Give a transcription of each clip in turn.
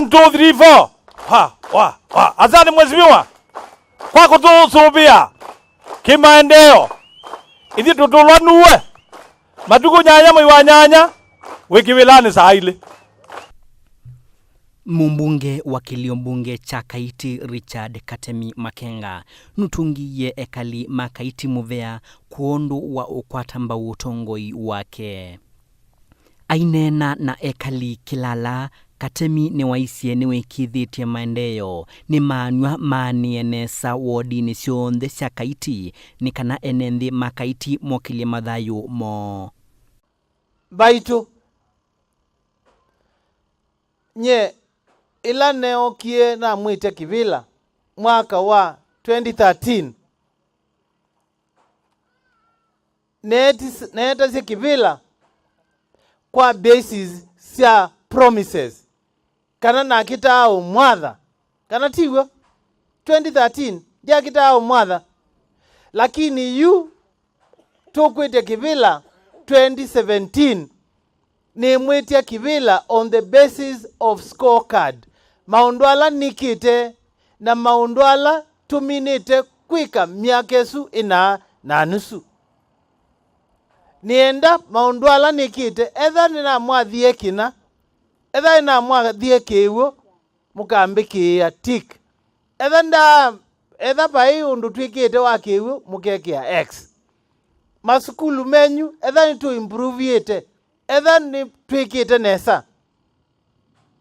1 2 3 4 asante mheshimiwa kwa kutusubia kimaendeleo ithi tutulwanuwe matuko nyanya mwa nyanya wikiwilani saa ile. Mumbunge wa kilio mbunge cha Kaiti Richard Katemi Makenga nutungiye ekali makaiti muvea kuondu wa ukwatamba utongoi wake. Ainena na ekali kilala Katemi ni waisie ni wikithitie maendeleo ni manywa manienesa wodi ni sionthe cia Kaiti ni kana enenthi makaiti mokilie mathayu mo baitu nye ila neokie na mwite kivila mwaka wa 2013 neta si kivila kwa basis sia promises kana na kitao mwadha kana tiwa 2013 dia kitao mwadha lakini yu tukwite kivila 2017 ni mwitia kivila on the basis of scorecard maundwala nikite na maundwala tuminite kwika miakesu ina na nusu nienda maundwala nikite etha nina mwathie kina etha ina mwathie kiwo mukambikia tik etha pai undu twikite wa kiwo mukekia x masukulu menyu etha ni to improve ite etha ni twikite nesa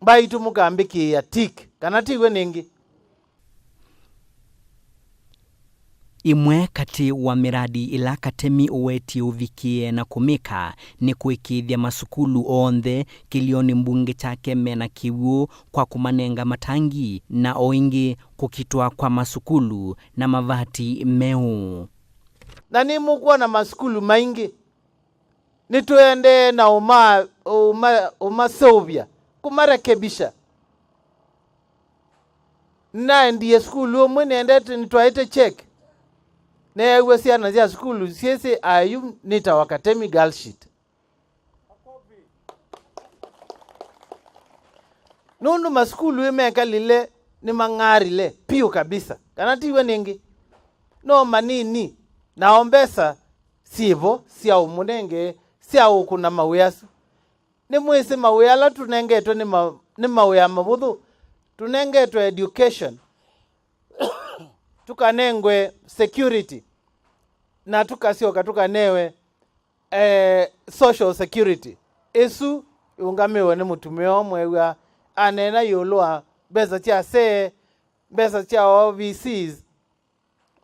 baitu mukambikia tik kana tiwe ningi. Imwe kati wa miradi ila Katemi uweti uvikie na kumika ni kuikithia masukulu onthe kilioni mbunge chake mena kiwu kwa kumanenga matangi na oingi kukitwa kwa masukulu na mavati meu. Na ni mukuwa na masukulu maingi nituende na uma Sylvia kumarekebisha na ndiye skulu umwe niendete nitwaite check na yewe siana zia skulu siesi ayu nita wakatemi girl sheet nundu maskulu imeka lile ni mangari le piu kabisa kana tiwe ningi no manini naombesa sivo sia umunenge sia ukuna mawiasu ni mwisi mawiyala tunengetwe ni mawiya mabudhu tunengetwe education tukanengwe security na tukasioka tukanewe social security esu ungamiwe ni mutumio mwewa anena yoloa beza cha se beza cha OVCs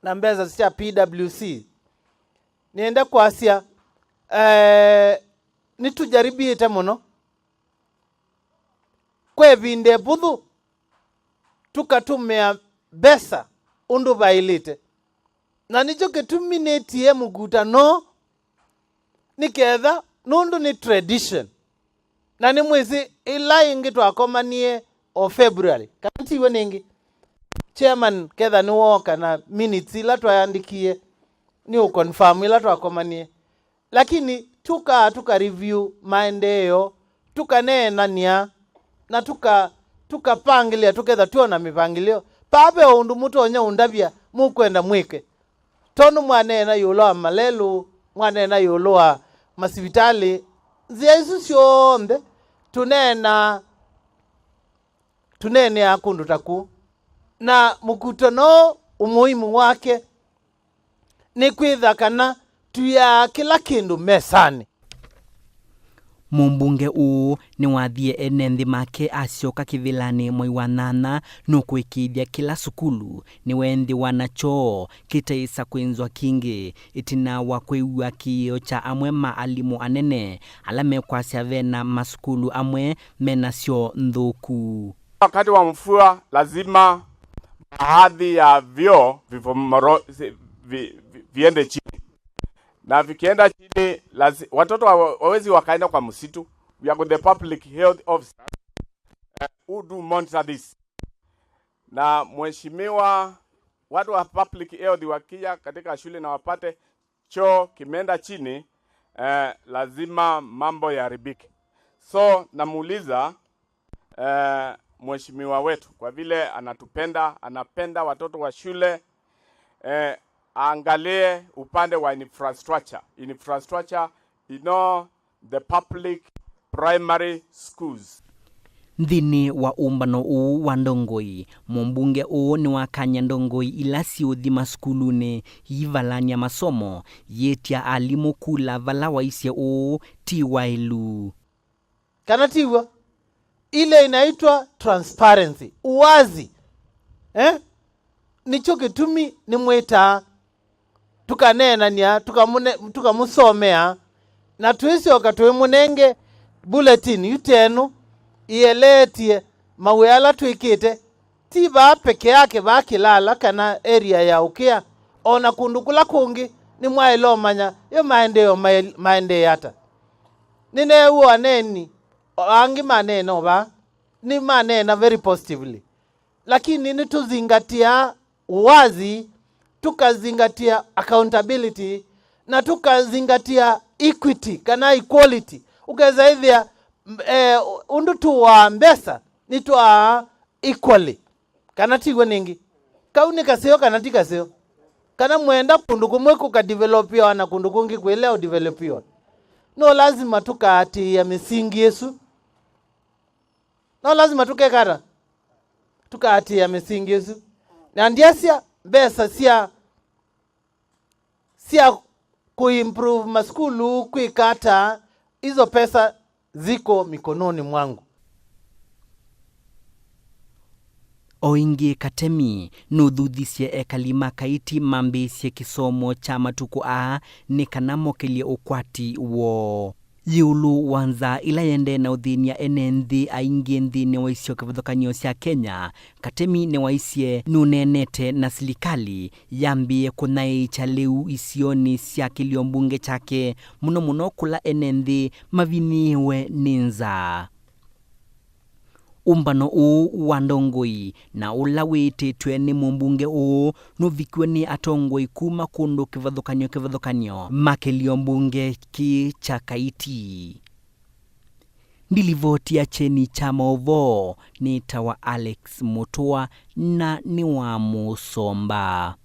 na beza cha PWC nienda kwasia nitujaribie muno kwe vinde budhu tukatumia besa undu bailite na nicho ketuminetie muguta no niketha nundu ni tradition na ni mwezi ila ingi twakomanie o February kana tiwe ningi chairman ketha ni woka na minutes ila twayandikie ni ukonfirm ila twakomanie lakini tuka review maendeleo tukanena nia na tukapangilia tuketha tuona mipangilio pape undu mutonya undavya mukwenda mwike tonu mwanena yuloa malelu mwanena yuloa masivitali ziesu sionde tunene akundu taku na mukutano umuhimu wake ni kwitha kana tuya kila kindu mesani. Mumbunge uu ni wathie enenthi make asioka kivilani mwai wa 8 nukuikithia kila sukulu ni wenthi wanachoo kitaisa kwinzwa kingi itina wa kwiwa kiyo cha amwe maalimu anene ala mekwasya vena masukulu amwe menasyo nthuku. Wakati wa mvua lazima baadhi ya vyoo viende chini. Na vikienda chini watoto wawezi wakaenda kwa msitu. We are the public health officers who do monitor this. Na mheshimiwa watu wa public health wakija katika shule na wapate choo kimeenda chini, lazima mambo yaharibike. So namuuliza mheshimiwa wetu kwa vile anatupenda, anapenda watoto wa shule, angalie upande wa infrastructure, the public primary schools. Nthini wa umbano uu wa Ndongoi, mumbunge uu ni wakanya Ndongoi ila siuthi maskuluni yivalania masomo yetia alimu kula vala waisye uu tiwailu. Kana tiwa ile inaitwa transparency, uwazi. Nicho kitumi ni mweta tukanenania tukamusomea na tuisi wakatwe munenge bulletin yutenu ieletie mawela tuikite tiba peke yake bakilala kana area ya ukia ona kundukula kungi ni mwailo manya yo maende yata nine uwa neni angi maneno ba ni manena very positively, lakini ni tuzingatia uwazi, tukazingatia accountability na tukazingatia equity kana equality. Ukaweza hivya undu tuwa mbesa ni tuwa equally kana tigwe ningi kauni kaseo kana tikaseo kana mwenda kundu kumwe kukadevelopiwa na kundu kungi kueleo developiwa. No lazima tukati ya misingi Yesu, no lazima tukekara tukati ya misingi Yesu. Na ndiasia besa sia kuimprove maskulu kuikata, hizo pesa ziko mikononi mwangu. Oingi Katemi nuthuthisye ekalima kaiti mambisye kisomo cha matuku a ni kanamokelie ukwati wo yulu wanza ila yende na uthinia enenthi aingi nthini wa isio kivathukanio cia Kenya. Katemi ni waisye nunenete na silikali yambie kunaicha liu isioni cia kilio mbunge chake muno kula enenthi maviniwe ninza. Umbano uu wa Ndongoi na ula wititwe ni mumbunge uu nuvikwe ni atongoi kuma kundu kivathukanio makilio mbunge ki cha Kaiti. Ndilivotia cheni cha maovo ni tawa Alex Mutua na ni wa Musomba.